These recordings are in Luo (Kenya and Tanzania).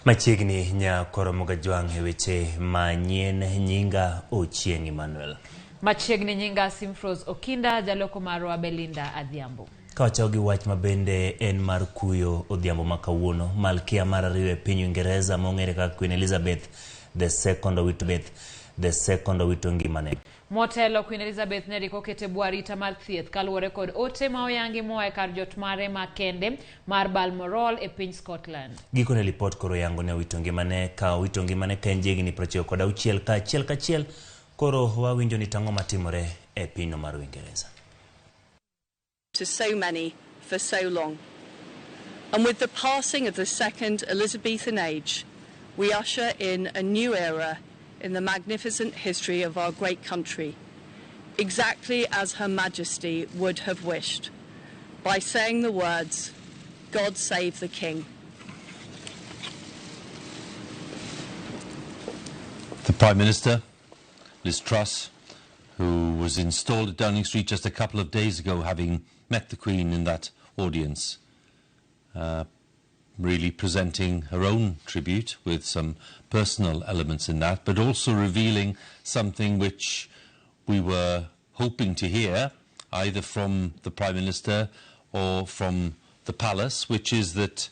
Machiegni nya koromoga jwang weche manyien nyinga Ochieng Emmanuel. Machiegni nyinga Simfros Okinda jaloko marwa Belinda Adhiambo. Kawachogi wach mabende en mar kuyo odhiambo makawuono. Malkia mar ariyo e piny Uingereza mong'ere kaka Queen Elizabeth the second owito ngimane. Motelo Queen Elizabeth neriko kete bwarita mar thieth kaluwore kod ote ma oyangi moe kar jot mare makende mar Balmoral e piny Scotland. Gikone lipot koro yango ne owito ngimane ka en jegni 96 ka achiel koro wawinjo ni tang'o matimore e pinyno mar Uingereza. To so many for so long. And with the passing of the second Elizabethan age, we usher in a new era in the magnificent history of our great country, exactly as Her Majesty would have wished, by saying the words, "God save the King." The Prime Minister, Liz Truss, who was installed at Downing Street just a couple of days ago, having met the Queen in that audience, really presenting her own tribute with some personal elements in that, but also revealing something which we were hoping to hear, either from the Prime Minister or from the Palace, which is that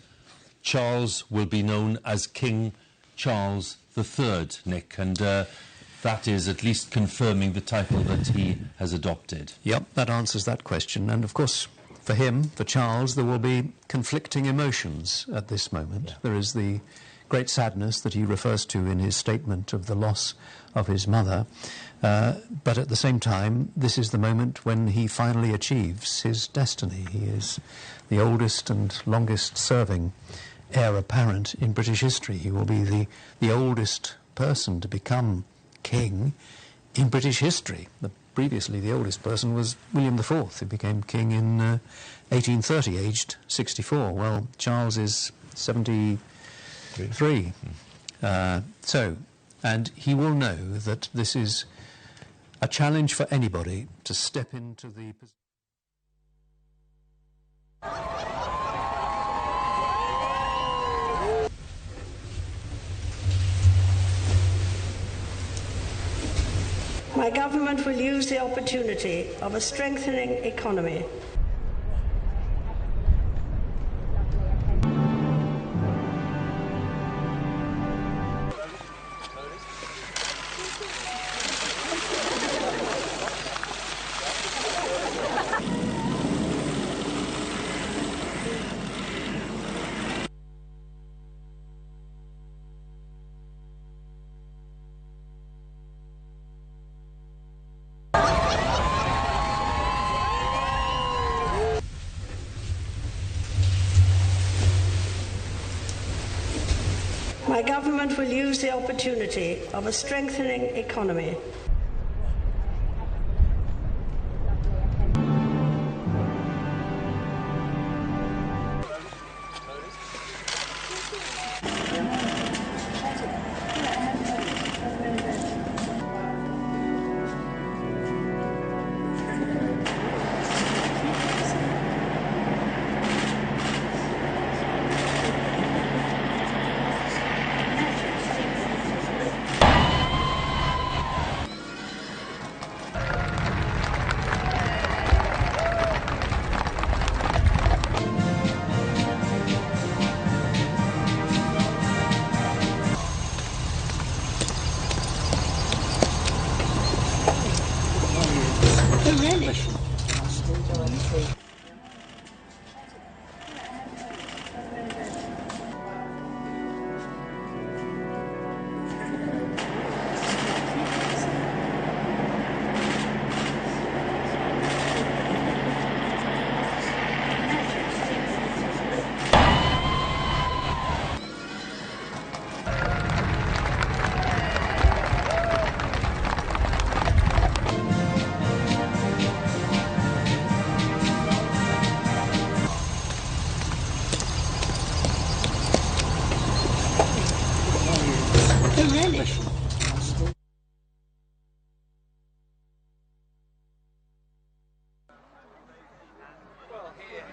Charles will be known as King Charles III, Nick, and that is at least confirming the title that he has adopted. Yep, that answers that question. And of course, for him, for Charles, there will be conflicting emotions at this moment. Yeah. There is the great sadness that he refers to in his statement of the loss of his mother. But at the same time, this is the moment when he finally achieves his destiny. He is the oldest and longest serving heir apparent in British history. He will be the oldest person to become king in British history. Previously, the oldest person was William IV, who became king in 1830, aged 64. Well, Charles is 73. And he will know that this is a challenge for anybody to step into the position. My government will use the opportunity of a strengthening economy . My government will use the opportunity of a strengthening economy .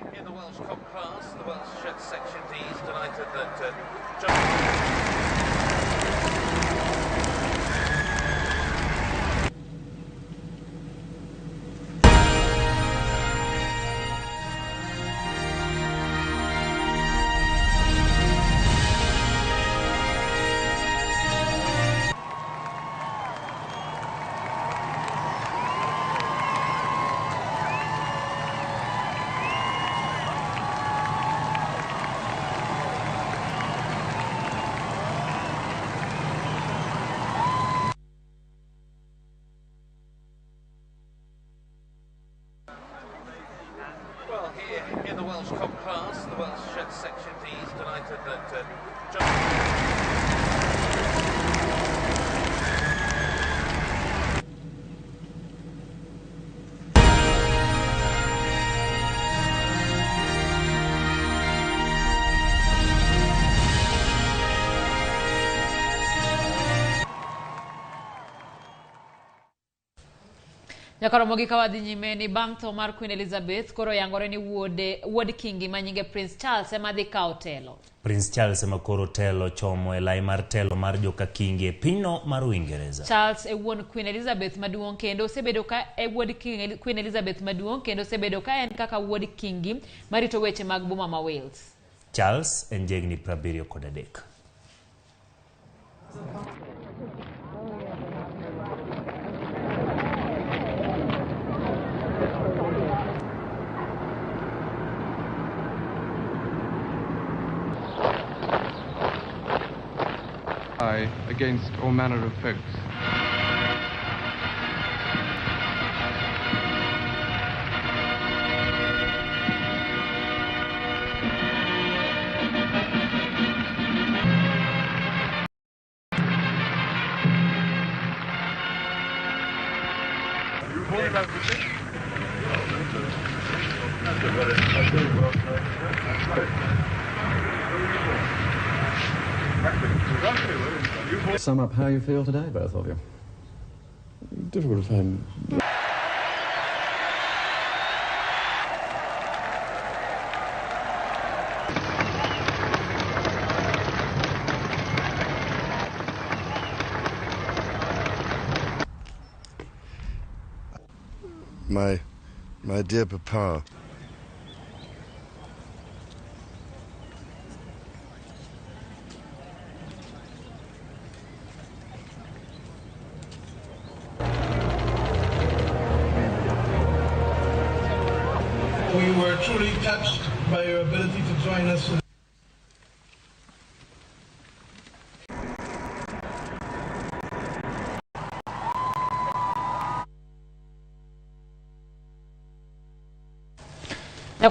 in the Welsh Cup class, the Welsh Section D is delighted that here in the Welsh Cup class, the Welsh Section D is delighted that Ramogi kawadhi nyime ni bang' tho mar Queen Elizabeth koro yangore ni wuod kingi manyinge Prince Charles ema dhi kawo telo. Prince Charles ema koro telo chomo e lai mar telo mar joka kingi e pinyno mar Uingereza. Charles e wuon Queen Elizabeth maduong' kendo osebedo ka e wuod Queen Elizabeth maduong' kendo osebedo ka en kaka wuod kingi marito weche mag boma ma Wales. Charles en jegni 73. Against all manner of foes. Sum up how you feel today, both of you. Difficult to find. My dear Papa, we were truly touched by your ability to join us.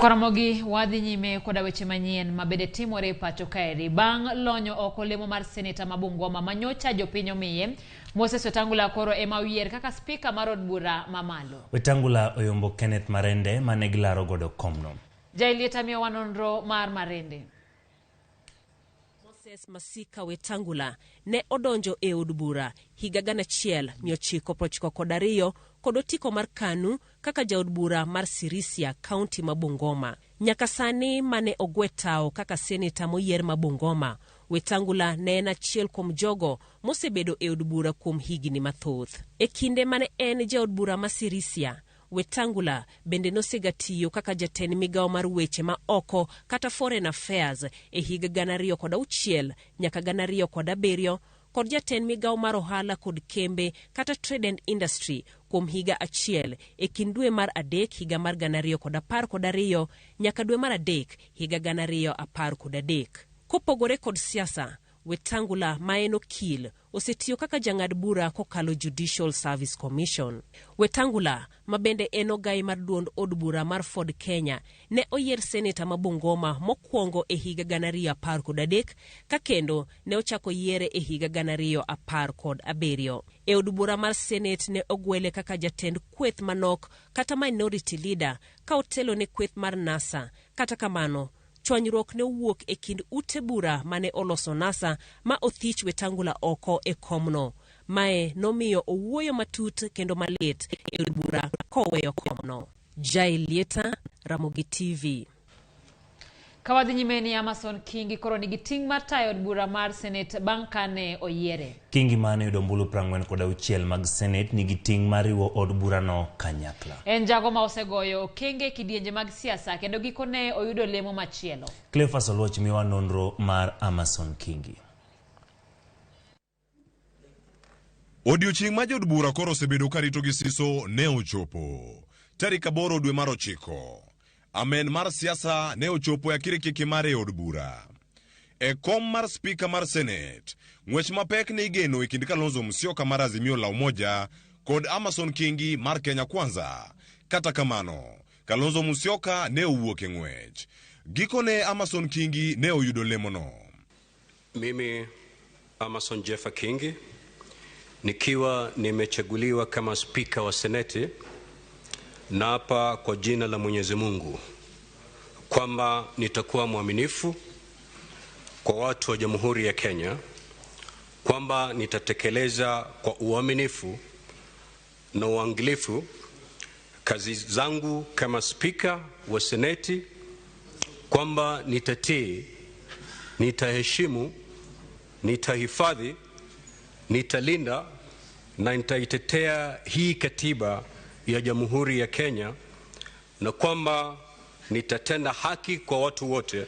Ramogi wadhi nyime koda weche manyien mabede timore pacho kaeri bang' lonyo oko lemo mar seneta ma Bungoma manyocha jopiny omiye. Moses Wetangula koro ema oyier kaka spika mar od bura mamalo. Wetangula oyombo Kenneth Marende mane gilaro godo komno. Jailieta miyo wanonro mar Marende. Moses Masika Wetangula ne odonjo e od bura higa 1992 kod otiko mar KANU kaka jaod bura mar Sirisia kaunti ma Bungoma. Nyaka sani mane ogwetao kaka seneta moyier ma Bungoma, Wetangula ne en achiel kuom jogo mosebedo e od bura kuom higni mathoth. E kinde mane en jaod bura ma Sirisia, Wetangula bende nosegatiyo kaka jatend migao mar weche ma oko kata Foreign Affairs e higa 2006 nyaka 2007 kod jatend migao mar ohala kod kembe kata Trade and Industry kuom higa achiel e kind dwe mar adek higa mar 2012 nyaka dwe mar adek higa 2013. Kopogore kod siasa, Wetangula maen okil osetiyo kaka jang'ad bura kokalo Judicial Service Commission. Wetangula mabende en ogai mar duond od bura mar Ford Kenya ne oyier seneta ma Bungoma mokwongo e higa 2013 ka kendo ne ochako yiere e higa 2017. E od bura mar Senate ne ogwele kaka jatend kweth manok kata Minority Leader ka otelo ne kweth mar NASA. Kata kamano chwanyruok ne wuok e kind ute bura mane oloso NASA ma othich Wetangula oko e komno. Mae nomiyo owuoyo matut kendo malit e od bura koweyo komno. Jailieta, Ramogi TV. Kawadhi nyimeni Amason Kingi koro nigi ting' mar tayo od bura mar Senate bang' kane oyiere. Kingi mane yudo ombulu 46 mag Senate nigi ting' mar riwo od burano kanyakla. En jago ma osegoyo okenge kidienje mag siasa kendo gikone oyudo lemo machielo. Cleophas Oluoch miwa nonro mar Amason Kingi. Odiochieng' ma jod bura koro osebedo karito gi siso ne ochopo. Tarik 8 dwe mar 9. Amen mar siasa ne ochopo akirikiki mare od bura. E kom mar spika mar Senate, ng'wech mapek ne igeno e kind Kalonzo Musyoka mar Azimio la Umoja kod Amason Kingi mar Kenya Kwanza. Kata kamano, Kalonzo Musyoka ne owuok e ng'wech. Gikone Amason Kingi ne oyudo lemono. Mimi Amason Jeffa Kingi nikiwa nimechaguliwa kama spika wa Seneti, naapa kwa jina la Mwenyezi Mungu kwamba nitakuwa mwaminifu kwa watu wa Jamhuri ya Kenya, kwamba nitatekeleza kwa uaminifu na uangalifu kazi zangu kama spika wa Seneti, kwamba nitatii, nitaheshimu, nitahifadhi, nitalinda na nitaitetea hii katiba ya Jamhuri ya Kenya, na kwamba nitatenda haki kwa watu wote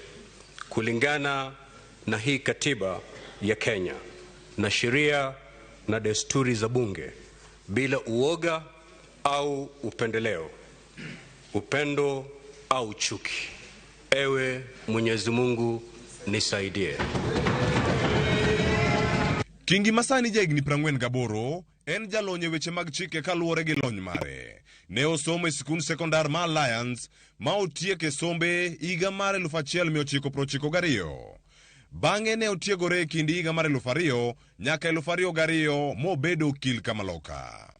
kulingana na hii katiba ya Kenya na sheria na desturi za bunge bila uoga au upendeleo, upendo au chuki. Ewe Mwenyezi Mungu nisaidie. Kingi masani jegni 48 en jalonye weche mag chike kaluwore gi lony mare. Ne osomo e sikund sekondar ma Alliance ma otieke sombe higa mar 1992. Bang'e ne otiegore e kind higa mar 2000 nyaka 2002 mobedo okil kamaloka.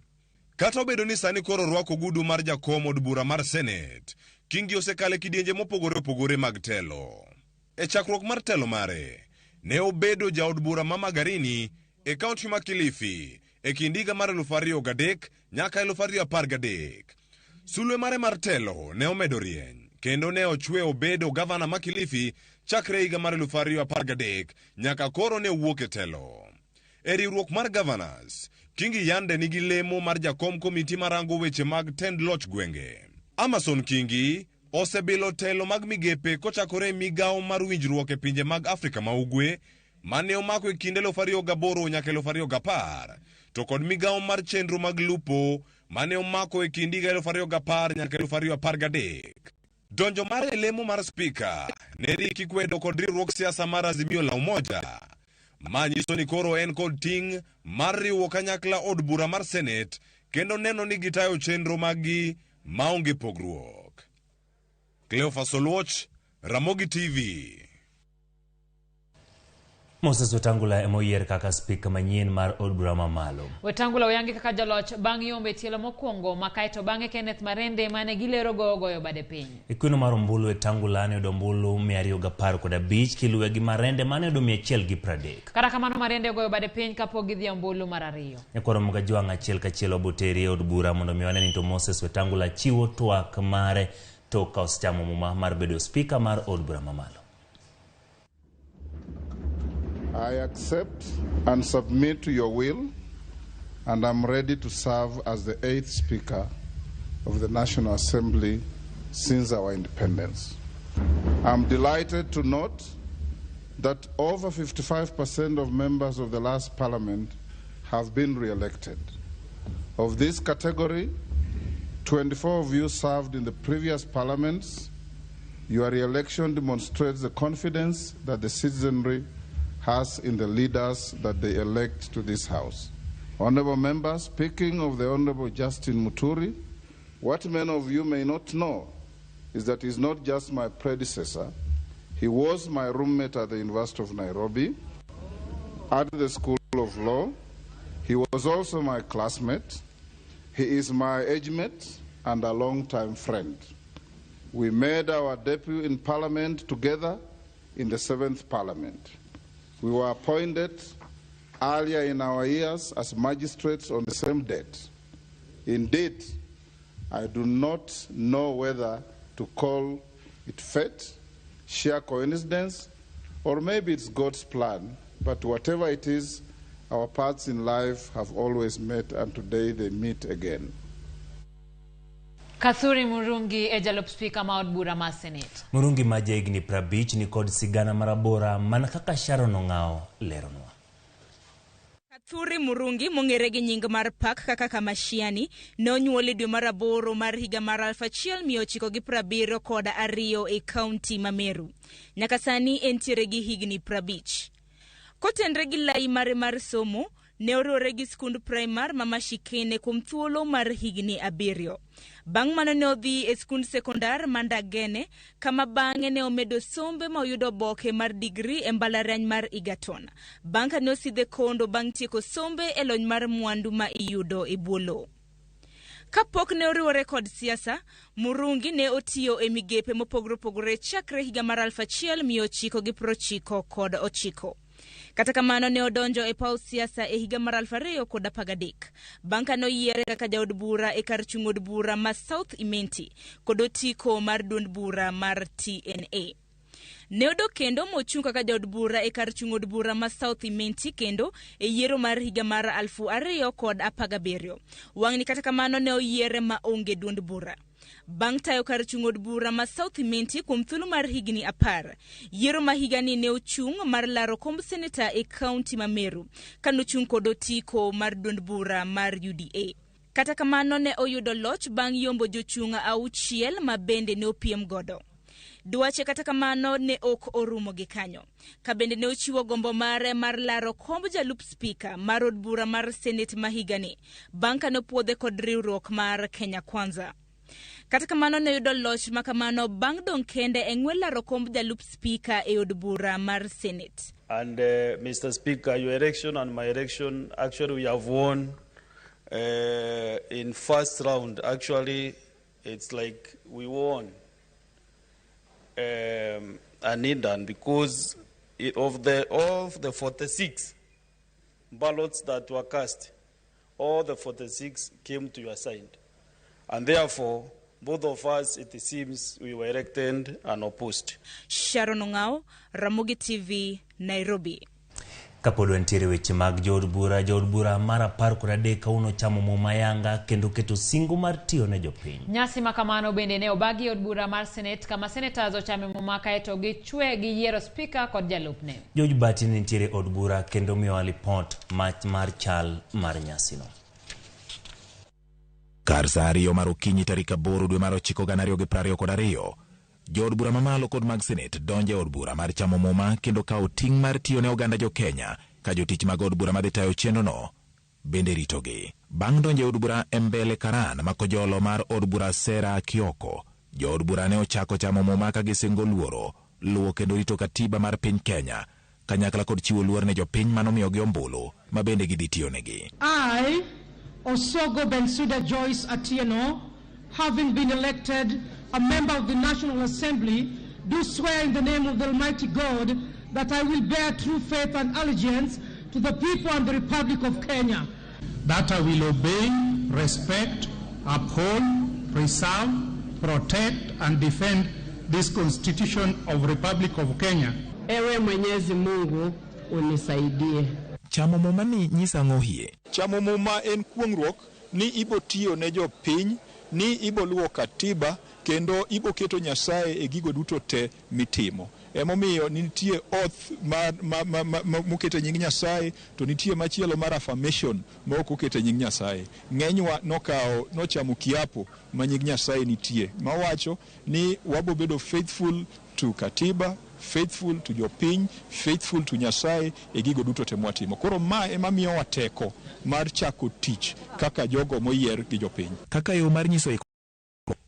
Kata obedo ni sani koro rwako gudu mar jakom od bura mar Senate, Kingi osekale kidienje mopogore opogore mag telo. E chakruok mar telo mare, ne obedo jaod bura ma Magarini e kaunti ma Kilifi e kind higa mar 2003 nyaka 2013. Sulwe mare mar telo ne omedo rieny, kendo ne ochwe obedo gavana ma Kilifi chakre higa mar 2013 nyaka koro ne wuok e telo. E riwruok mar governors, Kingi yande nigi lemo mar jakom komiti marango weche mag tend loch gwenge. Amason Kingi osebilo telo mag migepe kochakore migawo mar winjruok e pinje mag Afrika ma Ugwe mane omako e kinde 2008 nyaka 2010, to kod migawo mar chenro mag lupo mane omako e kinde 2010 nyaka 2013. Donjo mar lemo mar spika ne riki kwedo kod riwruok siasa mar Azimio la Umoja, manyiso ni koro en kod ting' mar riwo kanyakla od bura mar Senate kendo neno ni gitayo chenro magi maonge pogruok. Cleophas Oluoch, Ramogi TV. Moses Wetangula emoyier kaka spika manyien mar od bura mamalo. Wetangula oyangi kaka jaloch bang' yombe tielo mokwongo makaito bang'e Kenneth Marende mane gilero goyo bade piny. Ikuno mar ombulu Wetangula ne yudo ombulu 215 kiluwe gi Marende mane yudo 130. Kata kamano Marende ogoyo bade piny kapok gidhi ombulu mar ariyo. E koro mga jwang' achiel kachiel oboteri od bura mondo miwane ni to Moses Wetangula chiwo twak mare to ka osechamo muma mar bedo spika mar od bura mamalo. I accept and submit to your will, and I'm ready to serve as the 8th Speaker of the National Assembly since our independence. I'm delighted to note that over 55% of members of the last Parliament have been re-elected. Of this category, 24 of you served in the previous parliaments. Your re-election demonstrates the confidence that the citizenry has in the leaders that they elect to this House. Honourable members, speaking of the Honourable Justin Muturi, what many of you may not know is that he's not just my predecessor. He was my roommate at the University of Nairobi, at the School of Law. He was also my classmate. He is my age mate and a long-time friend. We made our debut in Parliament together in the 7th Parliament. We were appointed earlier in our years as magistrates on the same date. Indeed, I do not know whether to call it fate sheer coincidence, or maybe it's God's plan, but whatever it is, our paths in life have always met, and today they meet again. Kathuri Murungi e jalup Speaker ma od bura mar Senate. Murungi ma jahigni 50 ni kod sigana marabora mana kaka Sharon Ong'ao leronwa. Kathuri Murungi mong'ere gi nying mar pak kaka Kamashiani nonyuol dwe mar 8 mar higa mar 1972 kod 2 e kaunti ma Meru. Nyaka sani entiere gi higni 50. Kotenre gi lai mare mar somo, ne oriwore gi skund primar ma Mashikene kuom thuolo mar higni 7. Bang' mano ne odhi e skund sekondar Mandagene, kama bang'e ne omedo sombe ma oyudo oboke mar digri e mbalariany mar Egerton. Bang' ka ne osidhe kondo bang' tieko sombe e lony mar mwandu ma iyudo e bwo lowo. Kapok ne oriwore kod siasa, Murungi ne otiyo e migepe mopogore opogore chakre higa mar 1999. Kata kamano ne odonjo e paw siasa e higa mar 2013. Bang' ka noyiere kaka jaod bura e kar chung od bura ma South Imenti kod otiko mar duond bura mar TNA. Ne odok kendo mochung' kaka jaod bura e kar chung od bura ma South Imenti kendo e yiero mar higa mar 2017. Wang'ni kata kamano ne oyiere ma onge duond bura. Bang' tayo kar chung od bura ma South Imenti kuom thuolo mar higni 10, yiero ma higani ne ochung' mar laro komb senator e kaunti ma Meru, kanochung' kod otiko mar duond bura mar UDA. Kata kamano ne oyudo loch bang' yombo jochung' 6 ma bende ne opiem godo. Dwache kata kamano ne ok orumo gi kanyo. Ka bende ne ochiwo gombo mare mar laro komb jalup Speaker mar od bura mar Senate ma higani, bang' ka nopuodhe kod riwruok mar Kenya Kwanza. Kata kamano ne yudo loch makamano bang' dong' kende e ng'we laro komb jalup Speaker e od bura mar Senate. And Mr. Speaker, your election and my election, actually we have won in first round. Actually, it's like we won an Indian because of the 46 ballots that were cast, all the 46 came to your side. And therefore, both of us, it seems, we were elected and opposed. Sharon Ong'ao, Ramogi TV, Nairobi. Kapod wantiere weche mag jood bura mar 13 kauno chamo mumayanga kendo keto singo mar tiyo ne jopiny. Nyasi makamano bende ne obagi od bura mar Senate kama senators ochame mumaka eto gichwe gi yiero Speaker kod jalupne. George Bati nitiere od bura kendo miyo lipot mach mar chal mar nyasino. Kar sa 2 mar okinyi tarik 8 dwe mar 9 2022, jood bura mamalo kod mag Senate donje od bura mar chamo muma kendo kao ting' mar tiyo ne oganda jo Kenya ka jotich mag od bura madhi tayo chenrono bende ritogi. Bang' donje od bura Mbele Karan makojolo mar od bura Sera Kioko, jood bura ne ochako chamo muma ka gisingo luwo kendo rito katiba mar piny Kenya kanyakla kod chiwo luor ne jopiny manomiyogi ombulu ma bende gidhi tiyo negi. Osogo Bensuda Joyce Atieno, having been elected a member of the National Assembly, do swear in the name of the Almighty God that I will bear true faith and allegiance to the people and the Republic of Kenya. That I will obey, respect, uphold, preserve, protect and defend this Constitution of Republic of Kenya. Ewe Mwenyezi Mungu unisaidie. Chamo muma ni nyisa ng'ohie. Chamo muma en kuong'ruok ni ibo tiyo ne jopiny, ni ibo luwo katiba kendo ibo keto Nyasaye e gigo duto te mitimo. Emomiyo nitie oath mokete nying Nyasaye, to nitie machielo mar affirmation ma okete nying Nyasaye. Ng'enywa nochamo kiapo ma nying Nyasaye nitie, mawacho ni wabo bedo faithful to katiba, faithful to jopiny, faithful to Nyasaye e gigo duto te mwatimo. Koro ma ema miyo wateko mar chako tich kaka jogo moyier gi jopiny. Kaka yo mar nyiso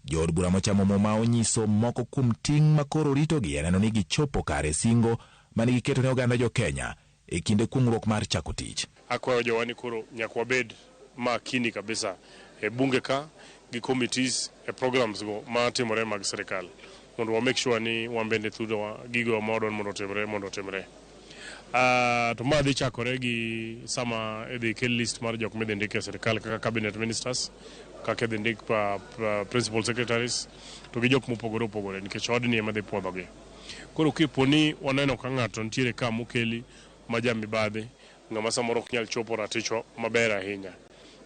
jood bura mochamo muma onyiso moko kuom ting' makoro ritogi neno ni gichopo kare singo manigi keto ne oganda jo Kenya e kinde kuong'ruok mar chako tich. Akwayo jowani koro nyaka wabed makini kabisa e bunge ka gi committees e programs go matimore mag serikal mondo wa make sure ni wambende thudo gigo modon mondo timre. To ma dhi chakore gi sama edhi kel list mar jok midhi ndike serikal kaka cabinet ministers, kaka edhi ndik principal secretaries, to gi jok mopogore nikech odni ema dhi puodhogi. Koro kiponi waneno ka ng'ato ntiere ka mokeli ma jamibadhi ng'ama samoro ok nyal chopo raticho maber ahinya.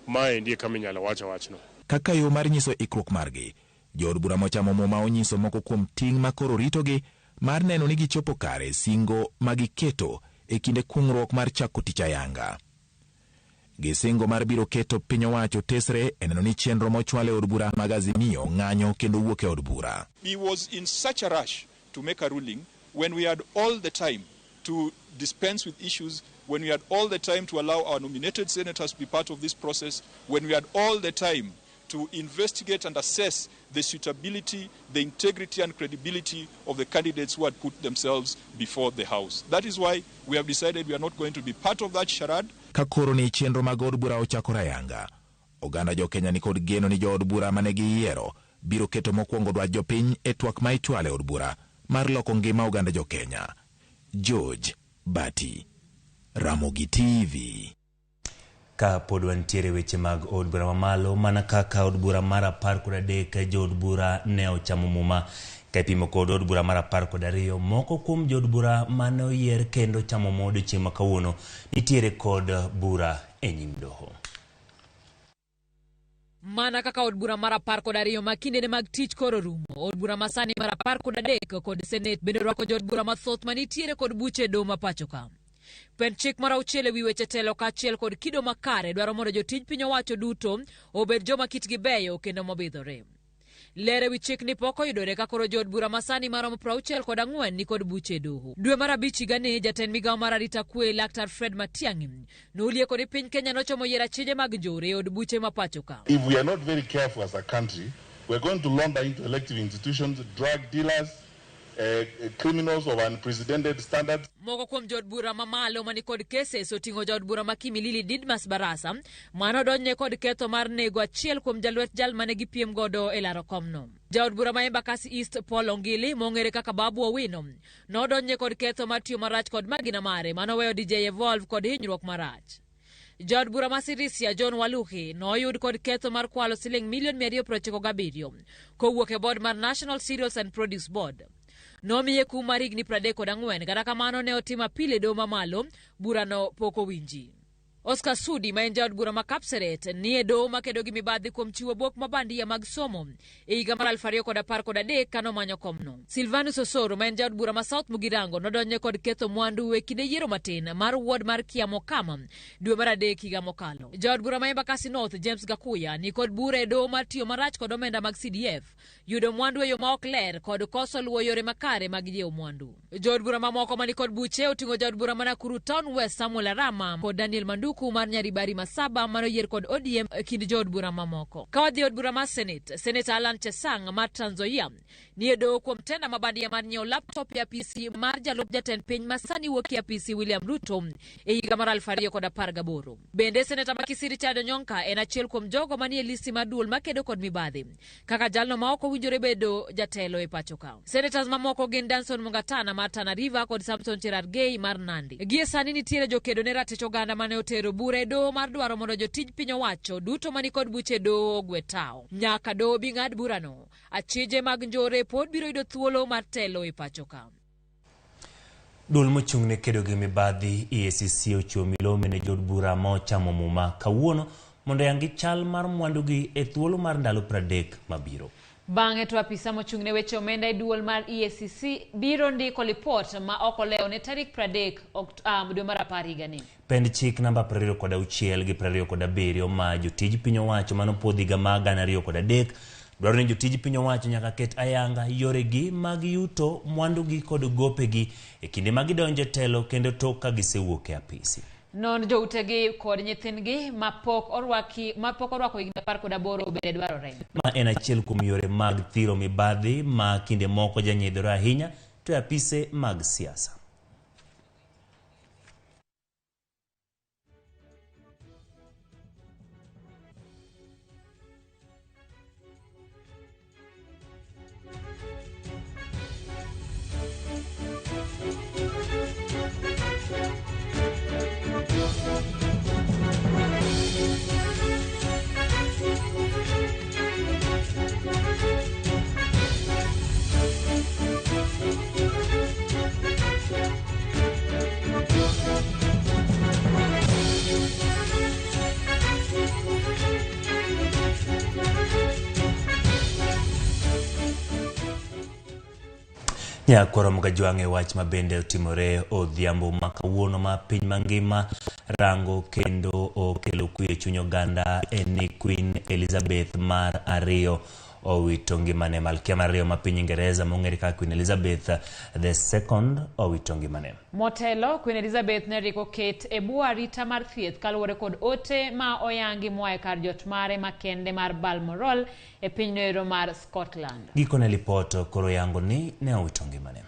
Mae ndiye kama inyalo wachno. Kaka yo mar nyiso ikruok margi, jood bura mochamo muma onyiso moko kuom ting' ma koro ritogi mar neno ni gichopo kare singo ma giketo e kinde kung'ruok mar chako tich ayanga. Gisingo mar biro keto piny owacho tesre e neno ni chenro mochwal e od bura mag Azimio ng'anyo kendo wuok e od bura. He was in such a rush to make a ruling when we had all the time to dispense with issues, when we had all the time to allow our nominated senators to be part of this process, when we had all the time to investigate and assess the suitability, the integrity and credibility of the candidates who had put themselves before the House. That is why we have decided we are not going to be part of that charade. Kakoro ni chenro mag od bura ochakore ayanga, oganda jo Kenya ni kod geno ni jood bura mane giyiero biro keto mokwongo dwach jopiny e twak ma ichwale od bura mar loko ngima oganda jo Kenya. George Bati, Ramogi TV. Ka pod wantiere weche mag od bura mamalo, mana kaka od bura mar 13 jood bura ne ochamo muma ka ipimo kod od bura mar 12. Moko kuom jood bura mane oyier kendo chamo muma odiochieng' ma kawuono nitiere kod bura e nyim doho. Mana kaka od bura mar 12 ma kindene mag tich koro rumo, od bura masani mar 13 kod Senate bende rwako jood bura mathoth manitiere kod buche do ma pacho ka. Pend chik mar 6 wi weche telo kaachiel kod kido makare dwaro mondo jotij piny owacho duto obed joma kitgi beyo kendo mobidhore. Lere wi chik ni pok oyudore ka koro jood bura masani maromo 64 ni kod buche doho. Dwe mar 5 higani jatend migawo mar arita kwe Laktar Fred Matiang'i nolieko ni piny Kenya nochomo yiero achije mag njore od buche ma pacho ka. If we are not very careful as a country, we are going to launder into elective institutions drug dealers, criminals of unprecedented standards. Moko kuom jood bura mamalo mani kod cases oting'o jood bura ma Kimilili Didmas Barasa mano donje kod ketho mar nego achiel kuom jalwet jal mane gipiem godo e laro komno. Jaod bura ma Embakasi East Paul Ongili mong'ere kaka Babu Owino nodonje kod ketho mar tiyo marach kod magina mare mano weyo DJ Evolve kod hinyruok marach. Jaod bura ma Sirisia John Waluhi noyud kod ketho mar kwalo $297,000 kowuok e board mar National Cereals and Produce Board. Nomiye kum mar higni 34 kata kamano ne otima pile do mamalo burano pok owinji. Oscar Sudi ma en jaod bura ma Kapseret ni e do makedo gi mibadhi kuom chiwo bok mabandia mag somo e higa mar 2013 kano manyo komno. Silvanus Osoro ma en jaod bura ma South Mugirango nodonje kod ketho mwandu e kinde yiero matin mar ward mar Kiamo Kama dwe mar 3 higa mokalo. Jaod bura ma Embakasi North James Gakuya ni kod bura e do mar tiyo marach kod omenda mag CDF, yudo mwandu e yo ma ok ler kod koso luwo yore makare mag jiewo mwandu. Jood bura mamoko mani kod buche oting'o jaod bura ma Nakuru Town West Samuel Arama kod Daniel Manduku mar Nyaribari Masaba mano yier kod ODM kind jood bura mamoko. Kawadhi od bura mar Senate, Senator Alan Chesang mar Trans Nzoia ni e doho kuom tenda mabandia mar nyiewo laptop ya PC mar jalup jatend piny masani wuok ya PC William Ruto e higa mar 2018. Bende Senator Makisiri Chado Nyonka en achiel kuom jogo manie listi mar duol makedo kod mibadhi kaka jalno ma ok owinjore bedo jatelo e pacho ka. Senators mamoko gin Danson Mungatana mar Tana River kod Samson Cherargei mar Nandi. Gie sani nitiere jokedo ne ratich oganda mane otero bura e doho mar dwaro mondo jotij piny owacho duto mani kod buche doho ogwe tao. Nyaka doho bi ng'ad burano, achije mag njore pod biro yudo thuolo mar telo e pacho ka. Duol mochung' ne kedo gi mibadhi EACC ochiwo milome ne jood bura ma ochamo muma kawuono mondo yangi chal mar mwandugi e thuolo mar ndalo 30 mabiro. Bang'e to apisa mochung' ne weche omenda e duol mar EACC biro ndiko lipot ma ok olewo ne tarik 30 dwe mar 10 higani. Pend chik namba 26 gi 27 ma jotij piny owacho manopodhi higa mag 2003 dwaro ni jotij piny owacho nyaka ket ayanga yoregi mag yuto mwandugi kod gopegi e kinde ma gidonjo telo kendo tok ka gisewuok e apisi. Non joutegi kod nyithindgi mapok orwako higni 18 bende dwarore. Ma en achiel kuom yore mag thiro mibadhi ma kinde moko janyidhore ahinya to apise mag siasa. Ya koromoga juange wach mabende otimore odhiambo makawuono ma piny mangima rango kendo okelo kuyo chuny oganda en Queen Elizabeth mar ariyo owito ngimane. Malkia mar ariyo ma piny Ingereza mong'ere kaka Queen Elizabeth II owito ngimane. Motelo Queen Elizabeth ne riko ket e bwo arita mar thieth kaluwore kod ote ma oyangi moa kar jot mare makende mar Balmoral e piny noero mar Scotland. Gikone lipot koro yango ni ne owito ngimane.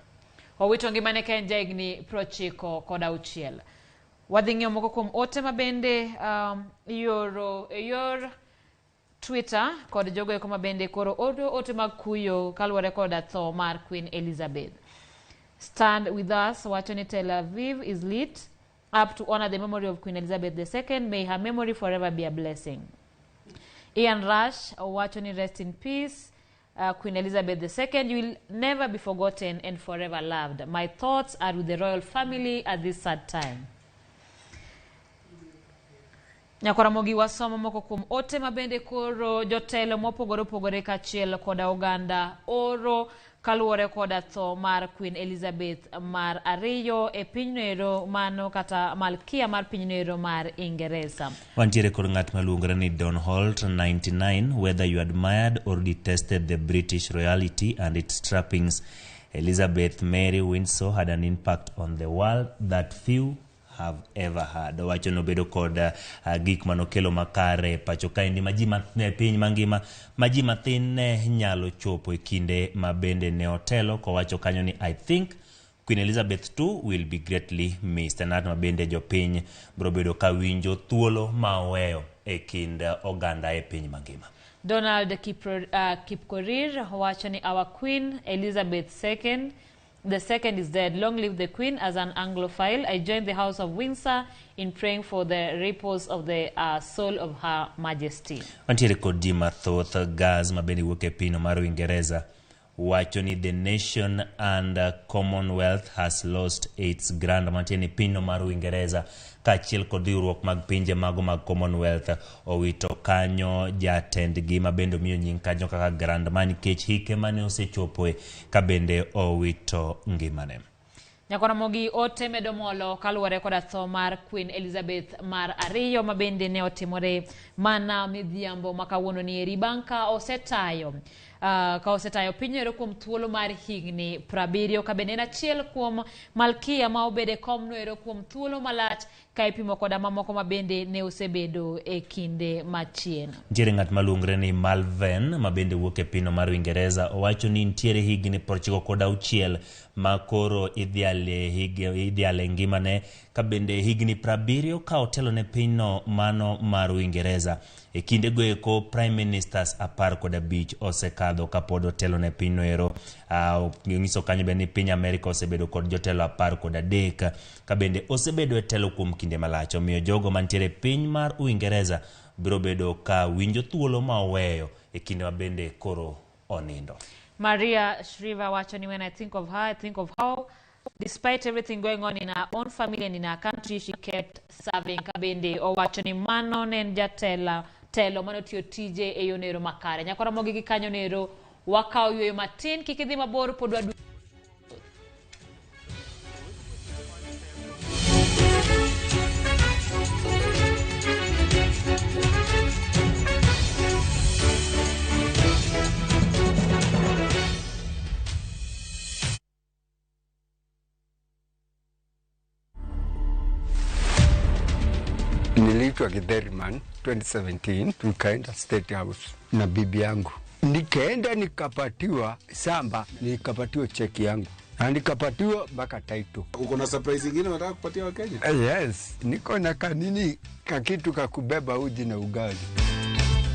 Owito ngimane ka en jahigni 96. Wadhi ng'iyo moko kuom ote mabende yor Twitter kod jogo eko mabende koro ote mag kuyo kaluwore kod tho mar Queen Elizabeth. Stand with us, wacho ni Tel Aviv is lit up to honor the memory of Queen Elizabeth II. May her memory forever be a blessing. Ian Rush, wacho ni rest in peace, Queen Elizabeth II. You will never be forgotten and forever loved. My thoughts are with the royal family at this sad time. Ramogi wasomo moko kuom ote mabende koro jotelo mopogore kachiel koda oganda oro kaluwore koda tho mar Queen Elizabeth mar ariyo e piny noero mano kata malkia mar piny noero mar Ingereza. Wantiere kod ng'at maluongore ni Don Holt 99. Whether you admired or detested the British royalty and its trappings, Elizabeth Mary Windsor had an impact on the world that few have ever had. Wacho no bedo kod gik manokelo makare pacho kaendi maji ne piny mangima maji mathin ne nyalo chopo e kinde mabende ne otelo ko wacho kanyo ni I think Queen Elizabeth II will be greatly missed. Nat mabende jopiny bro bedo ka winjo thuolo maweyo e kind oganda e piny mangima. Donald Kipkorir wacho ni our Queen Elizabeth II the second is dead. Long live the Queen. As an Anglophile, I join the House of Windsor in praying for the repose of the soul of Her Majesty. Wantiere kod ji mathoth gas mabende wuok e piny mar Uingereza wacho ni the nation and Commonwealth has lost its grand mantieni piny mar Uingereza kachiel kod riwruok mag pinje mago mag Commonwealth owito kanyo jatendgi mabende miyo nying kanyo kaka grand man nikech hike mane osechopoe ka bende owito ngimane. Ramogi ote medo molo kaluwore koda tho mar Queen Elizabeth mar ariyo mabende ne otimore mana midhiambo makawuono ni eri bang' ka osetayo piny noero kuom thuolo mar higni 70 ka bende en achiel kuom malkia ma obede kom noero kuom thuolo malach ka ipimo koda mamoko mabende ne osebedo e kinde machien. Ntiere ng'at maluongre ni Malven mabende wuok e pino mar Uingereza owacho ni ntiere higni 96 ma koro idhiale ngimane ka bende higni 70 ka otelo ne pinyno mano mar Uingereza. E kinde go eko Prime Ministers 15 osekadho ka pod otelo ne piny noero. Ngiso kanyo bende ni piny Amerika osebedo kod jotelo 13 ka bende osebedo e telo kuom kinde malach. Omiyo jogo mantiere piny mar Uingereza biro bedo ka winjo thuolo ma oweyo e kinde ma bende koro onindo. Maria Shriver wacho ni when I think of her, I think of how despite everything going on in her own family and in her country, she kept serving. Kabende owacho ni mano nen telo mano tiyo tije e yo nero makare. Ramogi gi kanyo nero wakao yoyo matin kikidhi mabor pod wadu. Niliitwa Githeriman 2017, tukaenda State House na bibi yangu. Nikaenda nikapatiwa samba, nikapatiwa cheki yangu. Na nikapatiwa mpaka title. Uko na surprise nyingine unataka kupatia wa Kenya? Yes, niko na kanini kakitu kakubeba uji na ugali.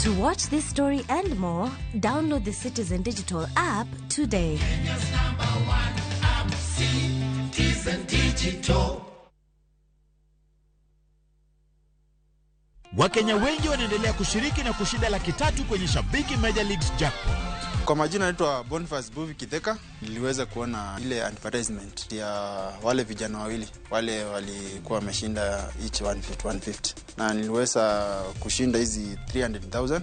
To watch this story and more, download the Citizen Digital app today. Kenya's #1 app, Citizen Digital. Wakenya wengi wanaendelea kushiriki na kushinda $300,000 kwenye Shabiki Major Leagues Jackpot. Kwa majina naitwa Boniface Buvi Kitheka. Niliweza kuona ile advertisement ya wale vijana wawili wale walikuwa wameshinda each 150 na niliweza kushinda hizi 300,000.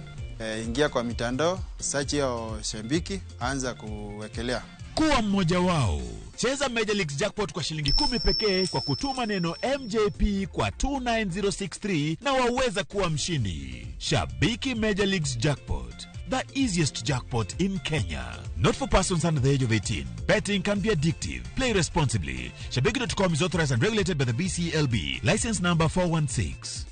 Ingia kwa mitandao, search ya Shabiki, anza kuwekelea Kuwa mmoja wao. Cheza Major League Jackpot kwa shilingi 10 pekee kwa kutuma neno MJP kwa 29063 na waweza kuwa mshindi. Shabiki Major League Jackpot, the easiest jackpot in Kenya. Not for persons under the age of 18. Betting can be addictive. Play responsibly. Shabiki.com is authorized and regulated by the BCLB. License number 416.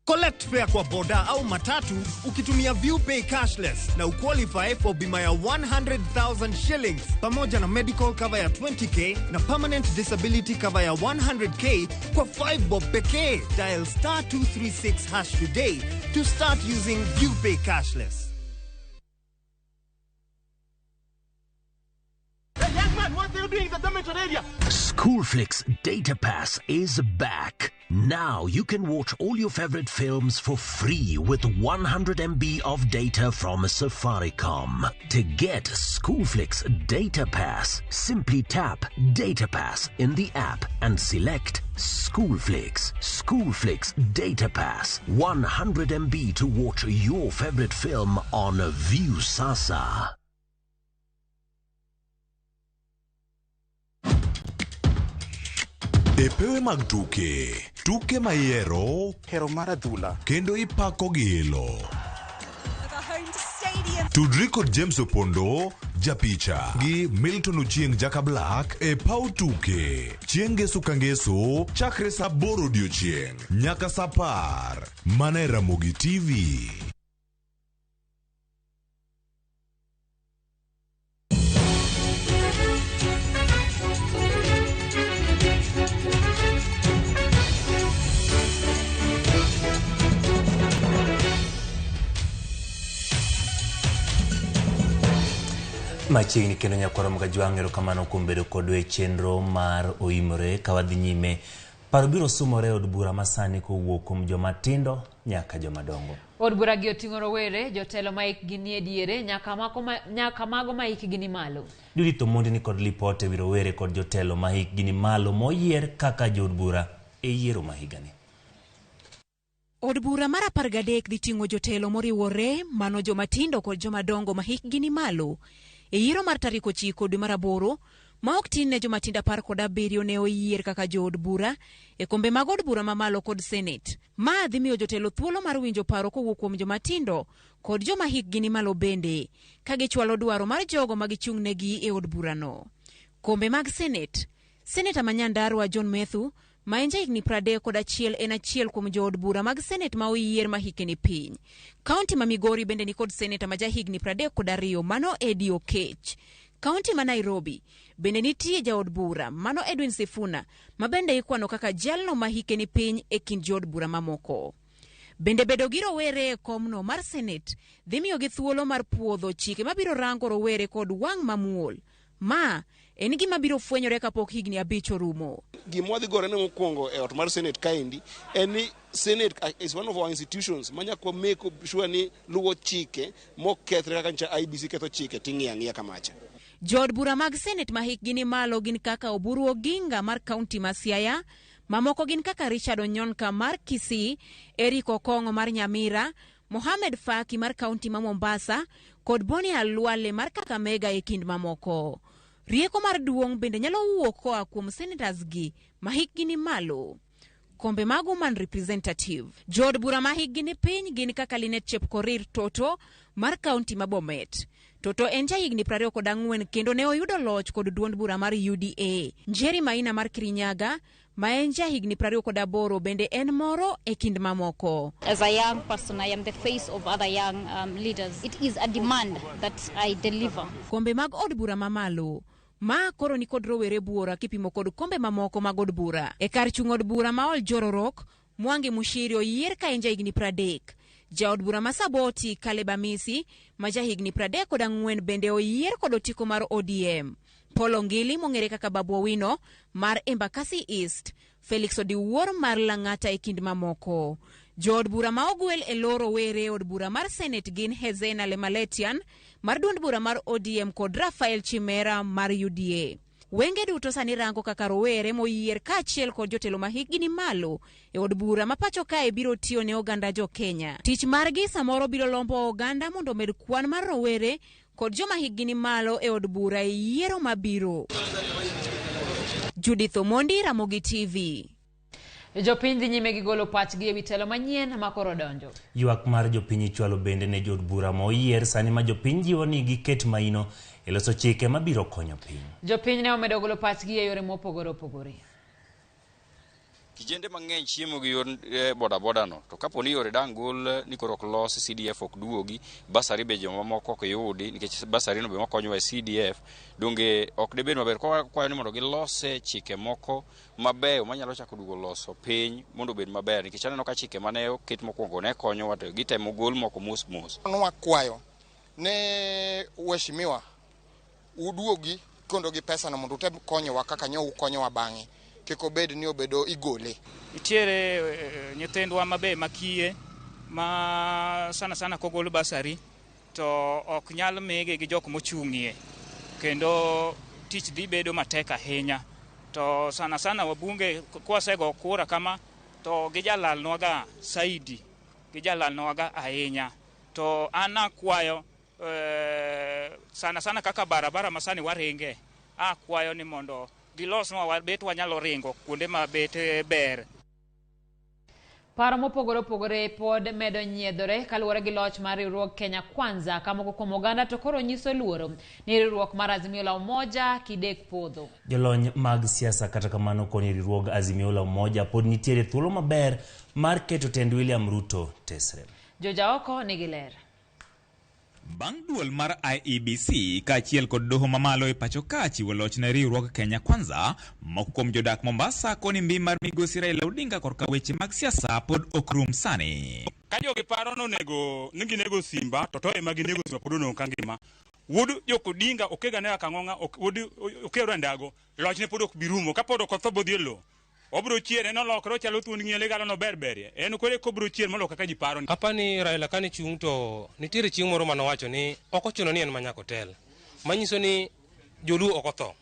Collect fare kwa boda au matatu ukitumia ViewPay cashless na uqualify for bima ya 100,000 shillings pamoja na medical cover ya 20k na permanent disability cover ya 100k kwa 5 bob pekee. Dial *236# today to start using ViewPay cashless. Hey, young man, what are you doing in the dormitory area? Schoolflix Data Pass is back. Now you can watch all your favorite films for free with 100 MB of data from Safaricom. To get Schoolflix Data Pass, simply tap Data Pass in the app and select Schoolflix. Schoolflix Data Pass. 100 MB to watch your favorite film on View Sasa. Epewe mag tuke maiero, hero mar adhula, kendo ipako gilo. Tudri kod James Opondo, japicha, gi Milton Ochieng Jaka Black, e pau tuke. Chieng' ngeso ka ngeso, chakre sa 8 odiochieng', nyaka sa 10, mana e Ramogi TV. Machiegni kendo nyakwaro mga jwang'ero kamano kuom bedo kodwa e chenro mar OIMORE kawadhi nyime. Paro biro sumore od bura masani kowuok kuom joma tindo nyaka joma dongo. Od bura gi oting'o rowere, jotelo ma hikgi ni e diere nyaka mago ma hikgi ni malo. Judith Omondi ni kod lipote wi rowere kod jotelo ma hikgi ni malo moyier kaka jod bura e yiero ma higani. Od bura mar 13 dhi ting'o jotelo moriwore, mano joma tindo kod joma dongo ma hikgi ni malo. E yiero mar tarik 9 dwe mar 8, ma ok tin ne joma tindo 17 ne oyier kaka jood bura e kombe mag od bura mamalo kod Senate. Ma dhi miyo jotelo thuolo mar winjo paro kowuok kuom joma tindo kod joma hikgi ni malo bende, ka gichwalo dwaro mar jogo ma gichung'negi e od burano. Kombe mag Senate, Senator Manyandarua John Methu, ma en jahigni 31 en achiel kuom jood bura mag Senate ma oyier ma hike ni piny. Kaunti ma Migori bende ni kod Senator ma jahigni 32, mano Eddie Okech. Kaunti ma Nairobi bende nitie jaod bura, mano Edwin Sifuna, ma bende ikwano kaka jalno ma hike ni piny e kind jood bura mamoko. Bende bedo gi rowere e komno mar Senate dhi miyo gi thuolo mar puodho chike mabiro rango rowere kod wang' mamuol. Ma en gima biro fwenyore kapok higni 5 orumo. Gima wadhi gore ne mokwongo e ot mar Senate kaendi en ni Senate is one of our institutions manyaka make sure ni luwo chike mokethre kaka ncha IBC ketho chike ting'ia kamacha. Jood bura mag Senate ma hikgi ni malo gin kaka Oburu Oginga mar kaunti ma Siaya, mamoko gin kaka Richard Onyonka mar Kisii, Eric Okongo mar Nyamira, Mohamed Faki mar kaunti ma Mombasa kod Boni Alwale mar Kakamega e kind mamoko. Rieko mar duong' bende nyalo wuok koa kuom senators gi ma hikgi ni malo. Kombe mag Woman Representative, jood bura ma hikgi ni piny gin kaka Linet Chepkorir Toto mar kaunti ma Bomet. Toto en jahigni 24 kendo ne oyudo loch kod duond bura mar UDA. Njeri Maina mar Kirinyaga, ma en jahigni 28 bende en moro e kind mamoko. As a young person, I am the face of other young leaders. It is a demand that I deliver. Kombe mag od bura mamalo, ma koro ni kod rowere buora kipimo kod kombe mamoko mag od bura. E kar chung' od bura ma ol Jororok, Mwangi Mushiri oyier ka en jahigni 30. Jaod bura ma Saboti Caleb Amisi, ma jahigni 34 bende oyier kod otiko mar ODM. Paul Ongili mong'ere kaka Babu Owino mar Embakasi East, Felix Odiwuor mar Lang'ata e kind mamoko. Jood bura ma ogwel e loro were od bura mar Senate gin Hezena Lemaletian mar duond bura mar ODM kod Rafael Chimera mar UDA. Wenge duto sani rango kaka rowere moyier kaachiel kod jotelo ma hikgi malo e od bura ma pacho kae biro tiyo ne oganda jo Kenya. Tich margi samoro biro lombo oganda mondo med kwan mar rowere kod joma hikgi malo e od bura e yiero mabiro. Judith Omondi, Ramogi TV. Jopiny dhi nyime gi golo pachgi ewi telo manyien ma koro donjo. Ywak mar jopiny ichwalo bende ne jod bura moyier sani ma jopiny jiwo ni giket maino e loso chike mabiro konyo piny. Jopiny ne omedo golo pachgi e yore mopogore opogore. Kijende mang'eny chiemo gi yor boda no, to kapo ni yore dangol ni koro ok los CDF ok duogi, basari be joma moko ok yudi nikech basari no be makonyo e CDF, donge ok debed maber kwayo ni mondo gilose chike moko mabeyo manyalo chako duogo loso piny mondo obed maber nikech aneno ka chike mane oket mokwongo ne konyo wato gitemo gol moko mos. Wakwayo ne weshimiwa uduogi kondo gi pesa no mondo utem konyowa kaka nyo ukonyowa bang'e. Kiko bed ni obedo igole. Itiere nyithindwa mabe makie ma sana kogolo basari to ok nyal mege gi jok mochung'ie kendo tich dhi bedo matek ahinya to sana wabunge kwasego kura kama to gijalalnwaga saidi gijalalnwaga ahinya to anakwayo sana kaka barabara masani waringe akwayo ni mondo gilosnwa wabet wanyalo ringo kuonde ma bet ber. Paro mopogore opogore pod medo nyiedhore kaluwore gi loch mar riwruok Kenya Kwanza kamoko kuom oganda to koro nyiso luoro ni riwruok mar Azimio la Umoja kidek podho. Jolony mag siasa kata kamano koni riwruog Azimio la Umoja pod nitiere thuolo maber mar keto tend William Ruto tesre. Joja oko nigi ler. Bang' duol mar IEBC kaachiel kod doho mamalo e pacho ka chiwo loch ne riwruog Kenya Kwanza, moko kuom jodak Mombasa koni mbi mar migosi Raila Odinga korka weche mag siasa pod ok rum sani. Ka jogi paro nonego nigi nego Simba to ema ginego Simba pod ono kangima. Wuod jok Odinga okega ne akang'onga wuod okero ndago lochne pod ok birumo ka pod ok otho bodhielo. Obro chiere no lokro chalo thuond ng'iele galo no berberie. En kore kobro chier molo kaka ji paro. Apani Raila kani chung to nitiere chieng' moro manowacho ni ok ochuno ni en manyako tel. Manyiso ni joluo ok otho.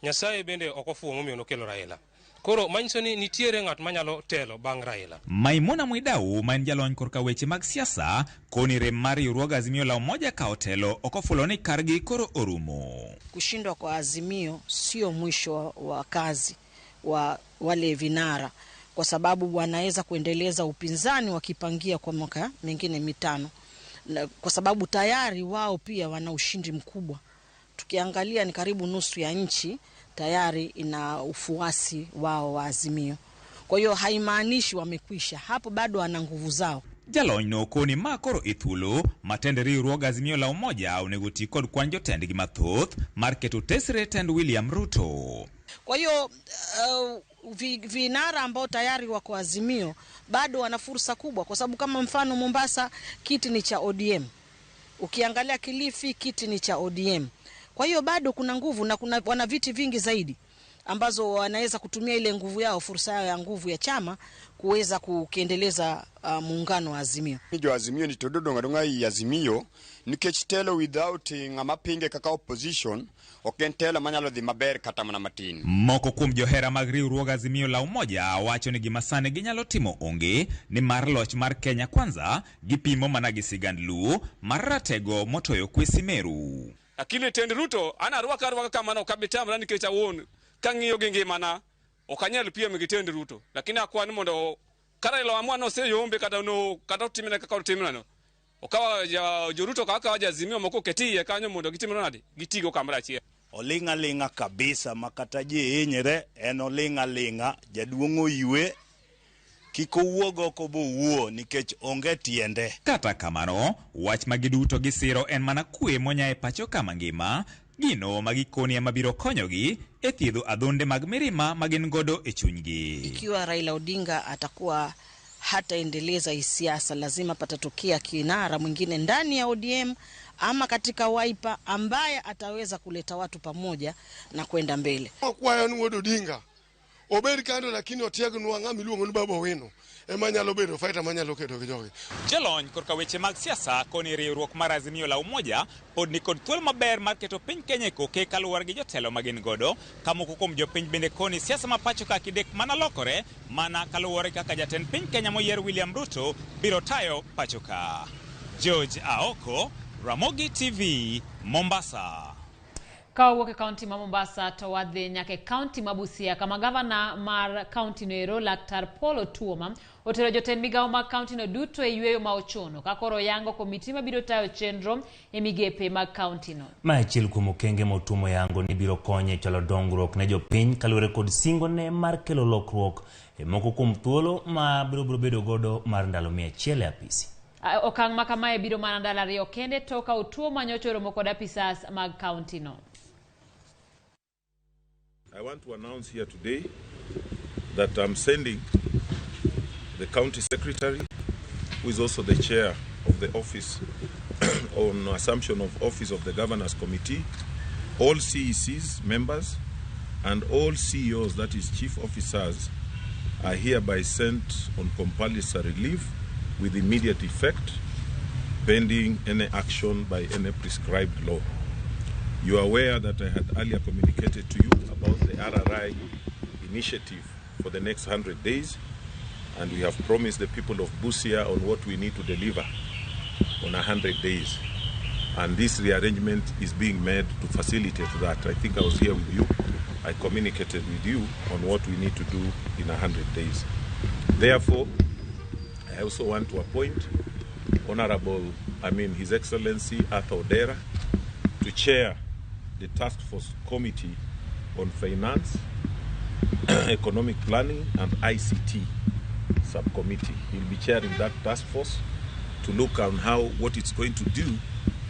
Nyasaye bende ok ofuwo momiyo nokelo Raila. Koro manyiso ni nitiere ng'at manyalo telo bang' Raila. Maimuna Mwidau ma en jalony korka weche mag siasa koni rem mar riwruog Azimio la Umoja ka otelo ok ofulo ni kargi koro orumo. Kushindwa kwa Azimio sio mwisho wa kazi wa wale vinara, kwa sababu wanaweza kuendeleza upinzani wakipangia kwa mwaka mengine mitano, kwa sababu tayari wao pia wana ushindi mkubwa. Tukiangalia ni karibu nusu ya nchi tayari ina ufuasi wao wa Azimio. Kwa hiyo haimaanishi wamekwisha, hapo bado wana nguvu zao. Jalony no koni ma koro ithulo matende riwruog Azimio la Umoja onego ti kod kwan jotendgi mathoth mar keto tesre tend William Ruto. Kwa hiyo vinara ambao tayari wako Azimio bado wana fursa kubwa, kwa sababu kama mfano Mombasa kiti ni cha ODM. Ukiangalia Kilifi kiti ni cha ODM. Kwa hiyo bado kuna nguvu na wana viti vingi zaidi ambazo wanaweza kutumia ile nguvu yao, fursa yao ya nguvu ya chama kuweza kuendeleza muungano wa Azimio. Jo Azimio ni tododo ngadonga i Azimio nikech telo without ngama pinge kaka opposition ok telo manyalo dhi maber kata mana matin. Moko kuom johera mag riwruog Azimio la Umoja wacho ni gima sani ginyalo timo onge ni mar loch mar Kenya Kwanza gipimo mana gi sigand Luo mar ratego motoyo kwesi Meru. Akili tend Ruto ana rwaka kama no kabitamra nikech awon kang'iyo gi ngimana okanyal piem gi tend Ruto, lakini akwani mondo Raila amwana oseyombe kata timina kaka timina no okawa jo Ruto kaka waja Azimio moko ketie kanyo mondo gitimno nade gitigo kamra achiel. Olinga kabisa makata ji hinyre en olinga jaduongo ywe kiko wuogo ko bo wuo nikech onge tiende. Kata kamano wach magiduto gisiro en mana kwe monya e pacho kama ngima gino magikoni mabiro konyogi e thiedho adhonde mag mirima magin godo e chunygi. Ikiwa Raila Odinga atakuwa hataendeleza siasa, lazima patatokea kinara mwingine ndani ya ODM ama katika Wiper ambaye ataweza kuleta watu pamoja na kwenda mbele. Kwa yani Odinga obed kando lakini otiegno ng'ama iluongo ni Baba Owino ema nyalo bedo fighter manyalo kedo gi jogi. Jalony korka weche mag siasa koni riwruok mar Azimio la Umoja pod ni kod thuolo maber mar keto piny Kenya koke kaluwore gi jotelo magin godo. Kamoko kuom jopiny bende koni siasa ma pacho ka kidek mana lokore mana kaluwore kaka jatend piny Kenya moyier William Ruto biro tayo pacho ka. George Aoko, Ramogi TV, Mombasa. Ka wawuok e kaunti ma Mombasa to wadhi nyaka e kaunti ma Busia kama gavana mar kaunti no ero Laktar Paul Otuoma otero jotend migawo mag kaunti no duto e yweyo ma ochuno ka koro yango komiti mabiro tayo chenro e migepe mag kaunti no. Ma achiel kuom okenge ma Otuoma yango ni biro konyo e chalo dongruok ne jopiny kaluwore kod singone mar kelo lokruok e moko kuom thuolo ma biro bedo godo mar ndalo 100 e apisi. Okang' ma kamae biro mana ndalo 2 kende to ka Otuoma nyocha oromo kod apisas mag kaunti no. I want to announce here today that I'm sending the county secretary, who is also the chair of the office on assumption of office of the governors committee, all CECs members and all CEOs, that is chief officers, are hereby sent on compulsory leave with immediate effect pending any action by any prescribed law. You are aware that I had earlier communicated to you about the RRI initiative for the next 100 days, and we have promised the people of Busia on what we need to deliver on 100 days. And this rearrangement is being made to facilitate that. I think I was here with you. I communicated with you on what we need to do in 100 days. Therefore, I also want to appoint His Excellency Arthur Odera to chair the Task Force Committee on Finance, Economic Planning and ICT Subcommittee. He'll be chairing that task force to look on what it's going to do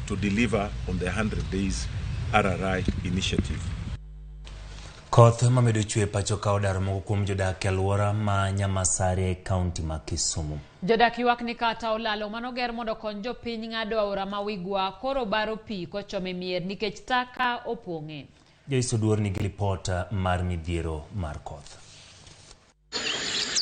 to deliver on the 100 days RRI initiative. Koth mamedo chwe pacho ka odaro moko kuom jodak e alwora ma Nyamasare e kaunti ma Kisumu. Jodak ywak ni kata olalo manoger mondo kony jopiny ng'ado aora ma Wigwa koro baro pi kochome mier nikech taka opong'e. Joiso duor nigi lipota mar midhiero mar koth.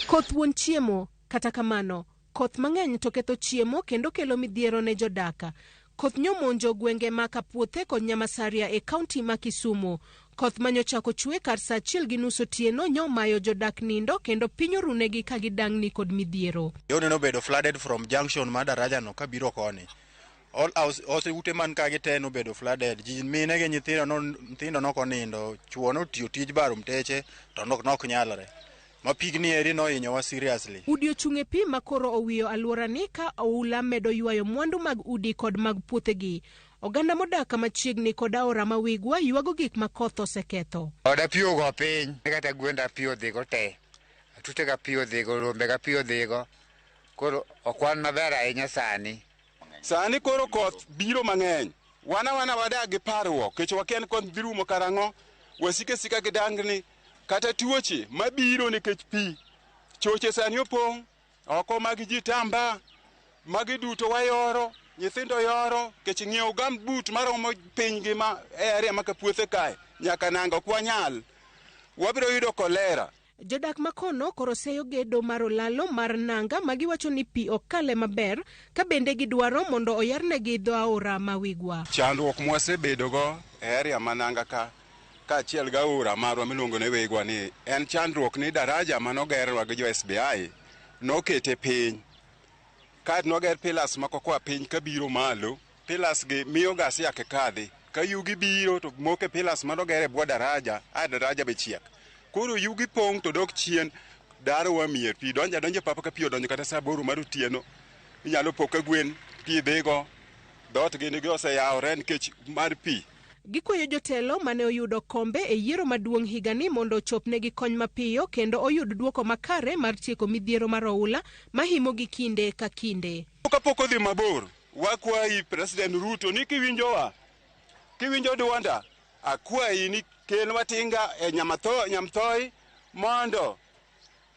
Koth wuon chiemo, kata kamano, koth mang'eny to ketho chiemo kendo kelo midhiero ne jodaka. Koth nyomonjo gwenge ma Kapuothe kod Nyamasaria e kaunti ma Kisumu. Koth manyochako chwe kar saa 1:30 otieno nyomayo jodak nindo kendo piny orunegi ka gidang'ni kod midhiero. Yoni no bedo flooded from junction ma daraja no kabiro koni. All house ute man ka gite no bedo flooded. Ji mine gi nyithindo no konindo, chuo no tiyo tij baro mteche to nok nyalore. Ma pigni eri no hinyowa seriously. Udi ochung'e pi makoro owiyo alwora ni ka oula medo ywayo mwandu mag udi kod mag puothegi. Oganda modaka machiegni kod aora ma Wigwa ywago gik ma koth oseketho. Oda piyo go piny, kata gwenda piyo dhigo te. Atute ga piyo dhigo, rombe ga piyo dhigo. Koro okwan maber ahinya sani. Sani koro koth biro mang'eny. Wana wadak gi parruok, kech waken koth birumo karang'o, wasike sika gidangni, kata tuoche mabiro nikech pi. Choche sani opong', oko mag ji tamba, magi duto wayoro. Nyithindo yoro kech ng'iewo gambut maromo piny gi ma area ma Kapuothe kae nyaka nanga ok wanyal, wabiro yudo kolera. Jodak makono koro seyo gedo mar olalo mar nanga magiwacho ni pi okale maber ka bende gidwaro mondo oyarnegi dho aora ma Wigwa. Chandruok mwasebedo go e area ma nanga ka achiel ga aora marwa miluongo ni Wigwa ni en chandruok ni daraja manogerwa gi jo SBI nokete piny. Ka noger pilas mako kwa piny kabiro malo, pilas gi miyo gas yake kadhi. Ka yugi biro to moke pilas manogere bwo daraja, daraja be chiek. Koro yugi pong' to dok chien, daro wa mier pi donja papa ka pi odonjo kata saa 8 mar otieno. Inyalo poka gwen pi dhigo. Dot gini gi oseyawore nikech mar pi. Gikwayo jotelo mane oyudo kombe e yiero maduong' higani mondo ochopnegi kony mapiyo kendo oyud duoko makare mar tieko midhiero mar oula mahimo gi kinde ka kinde. Kapok odhi mabor, wakwayi President Ruto ni kiwinjo dwonda, akwayi ni kelwa tinga e Nyamthoi mondo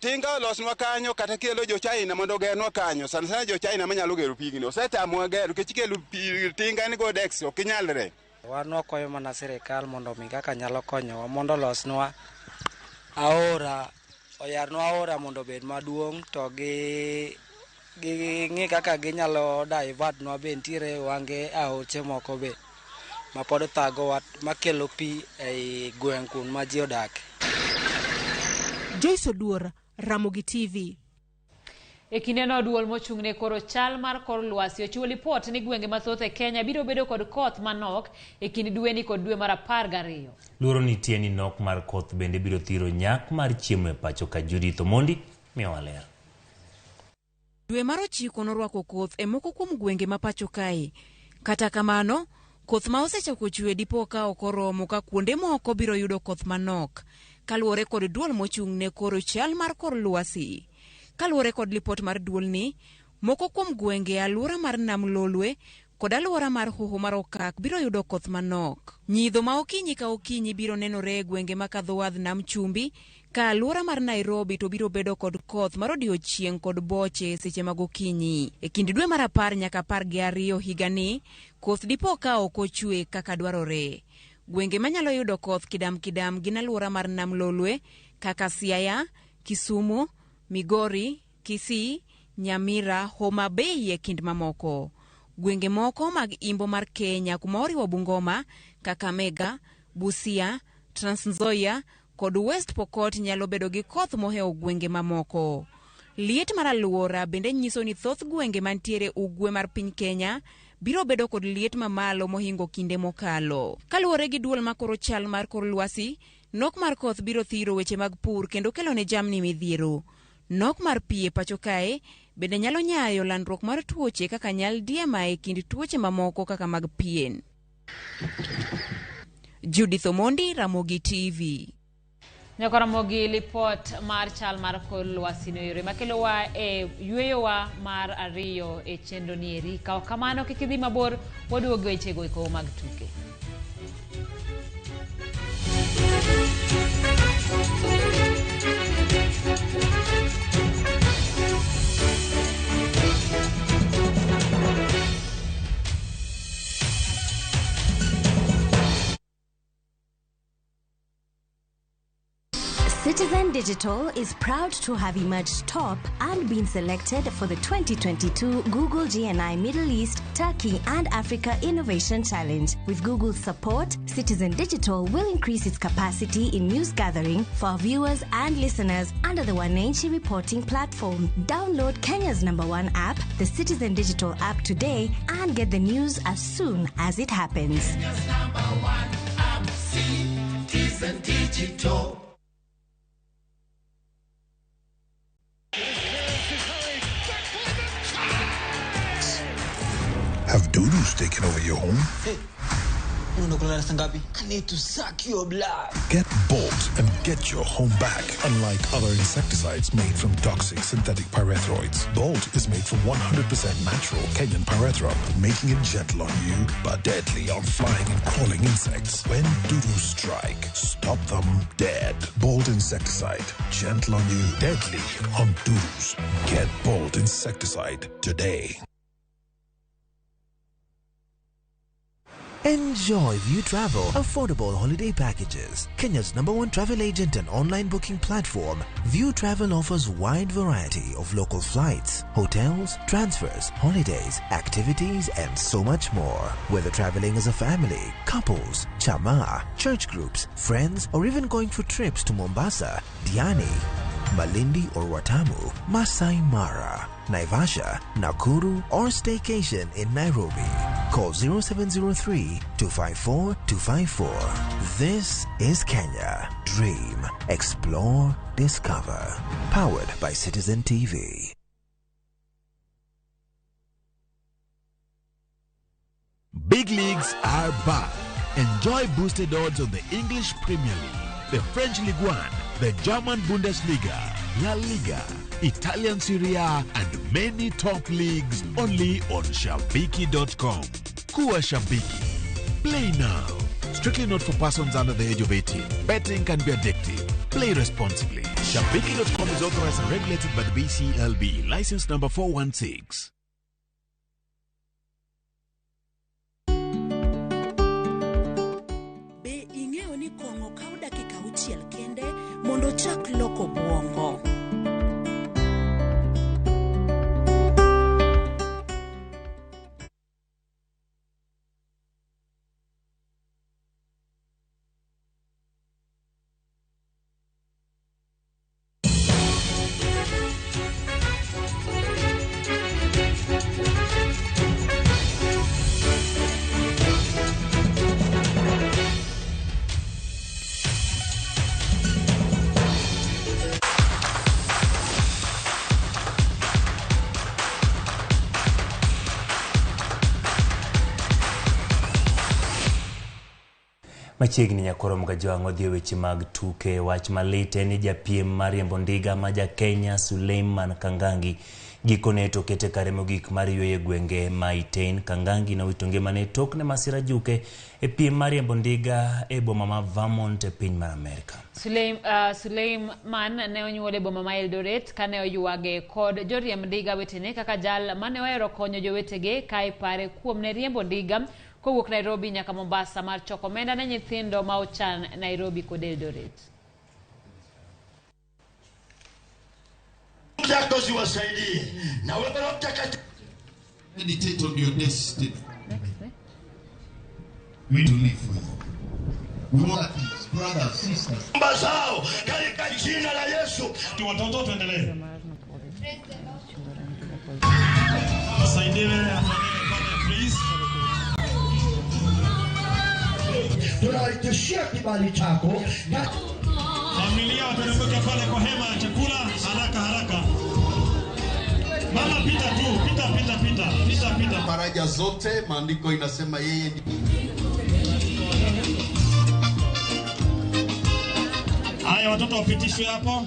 tinga olosnwa kanyo kata kelo jo China mondo gernwa kanyo. Sana jo China manyalo gero pigni osetamwa gero kech kelo tinga ni go dex ok nyalre. Wan wakwayo mana sirikal mondo mi kaka nyalo konyowa mondo losnwa aora oyarnwa aora mondo bed maduong' to gi ng'i kaka ginyalo divert nwa be ntiere wange aoche moko be mapod thago makelo pi ei gweng' kun ma ji odak. Joyce Oduor, Ramogi TV. E kindeno duol mochung'ne koro chal mar kor lwasi ochiwo lipot ni gwenge mathoth e Kenya biro bedo kod koth manok e kind dweni kod dwe mar 12. Luoro nitie ni nok mar koth bende biro thiro nyak mar chiemo e pacho ka Judith Omondi miyowa ler. Dwe mar 9 norwako koth e moko kuom gwenge ma pacho kae. Kata kamano, koth ma osechako chue dipo ka ok oromo ka kuonde moko biro yudo koth manok. Kaluwore kod duol mochung'ne koro chal mar kor lwasi. Kaluwore kod lipot mar duol ni, moko kuom gwenge alwora mar Nam Lolwe kod alwora mar Hoho mar Okak biro yudo koth manok. Nyidho ma okinyi ka okinyi biro nenore e gwenge ma kadho wadh Nam Chumbi, ka alwora mar Nairobi to biro bedo kod koth mar odiochieng' kod boche seche mag okinyi. E kind dwe mar 10 nyaka 12 higani, koth dipo ka ok ochue kaka dwarore. Gwenge manyalo yudo koth kidam gin alwora mar Nam Lolwe kaka Siaya, Kisumu, Migori, Kisii, Nyamira, Homa Bay e kind mamoko. Gwenge moko mag imbo mar Kenya kuma oriwo Bungoma, Kakamega, Busia, Trans Nzoia kod West Pokot nyalo bedo gi koth moheo gwenge mamoko. Liet mar alwora bende nyiso ni thoth gwenge mantiere ugwe mar piny Kenya biro bedo kod liet mamalo mohingo kinde mokalo. Kaluwore gi duol makoro chal mar kor lwasi, nok mar koth biro thiro weche mag pur kendo kelo ne jamni midhiero. Nok mar pi e pacho kae bende nyalo nyayo landruok mar tuoche kaka nyaldiema e kind tuoche mamoko kaka mag pien. Judith Omondi, Ramogi TV. Nyako Ramogi, lipot mar chal mar kor lwasi no yore makelo wa e yueyowa mar 2 e chenro ni eri. Ka kamano kik idhi mabor, waduogo e chego iko mag tuke. Citizen Digital is proud to have emerged top and been selected for the 2022 Google GNI Middle East, Turkey and Africa Innovation Challenge. With Google's support, Citizen Digital will increase its capacity in news gathering for our viewers and listeners under the Wananchi reporting platform. Download Kenya's #1 app, the Citizen Digital app today and get the news as soon as it happens. Kenya's #1 app, Citizen Digital. Have doodles taken over your home? Hey, I need to suck your blood. Get Bolt and get your home back. Unlike other insecticides made from toxic synthetic pyrethroids, Bolt is made from 100% natural Kenyan pyrethrum, making it gentle on you but deadly on flying and crawling insects. When doodles strike, stop them dead. Bolt insecticide, gentle on you, deadly on doodles. Get Bolt insecticide today. Enjoy View Travel affordable holiday packages. Kenya's #1 travel agent and online booking platform, View Travel offers wide variety of local flights, hotels, transfers, holidays, activities, and so much more. Whether traveling as a family, couples, chama, church groups, friends, or even going for trips to Mombasa, Diani, Malindi or Watamu, Masai Mara, Naivasha, Nakuru, or staycation in Nairobi. Call 0703-254-254. This is Kenya. Dream, explore, discover. Powered by Citizen TV. Big leagues are back. Enjoy boosted odds on the English Premier League, the French Ligue 1, the German Bundesliga, La Liga, Italian Serie A, and many top leagues only on Shabiki.com. Kuwa Shabiki. Play now. Strictly not for persons under the age of 18. Betting can be addictive. Play responsibly. Shabiki.com is authorized and regulated by the BCLB. License number 416. Be ing'eyo ni kong'o kawo dakika 6 kende mondo chak luoko buongo. Machiegni nyakoro mgajoang odhi weche mag tuke. Wach malit en ni japiem mariembo ndiga ma ja Kenya Suleiman Kangangi gikone to kete kare mogik mar yweyo gwenge Manyien. Kangangi na wito ngimane tok ne masira juke e piem mariembo ndiga e boma ma Vermont e piny mar Amerika. Suleiman ne onyuole boma ma Eldoret kane oyuage kod joriemb ndiga wetene kaka jal mane ohero konyo jowetege kae pare kuom ne riembo ndiga kowuok Nairobi nyaka Mombasa mar choko omenda ne nyithindo ma ochan Nairobi kod Eldoret. Meditate on your destiny. We to live for you. We want peace, brothers, sisters. Mbazao katika jina la Yesu. Watoto tuendelee. Wasaidiwe please. Tunaitishia kibali chako. Familia wateremke pale kwa hema ya chakula haraka. Mama pita. Faraja zote maandiko inasema yeye Haya watoto wapitishwe hapo.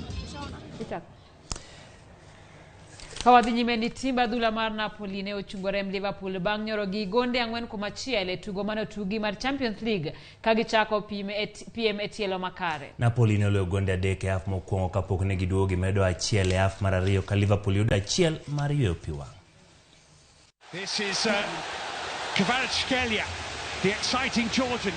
Kawadhi nyime ni timba dhula mar Napoli ne ochungore Liverpool bang' nyoro gi gonde 4-1 e tugo mano tugi mar Champions League kagichako PM e tielo makare. Napoli ne oloyo gonde 3 e half mokwongo kapok ne giduogo gimedo 1 e half mar ariyo ka Liverpool yudo 1 mar yweyo pi wang'. This is Kvaratskhelia, the exciting Georgian.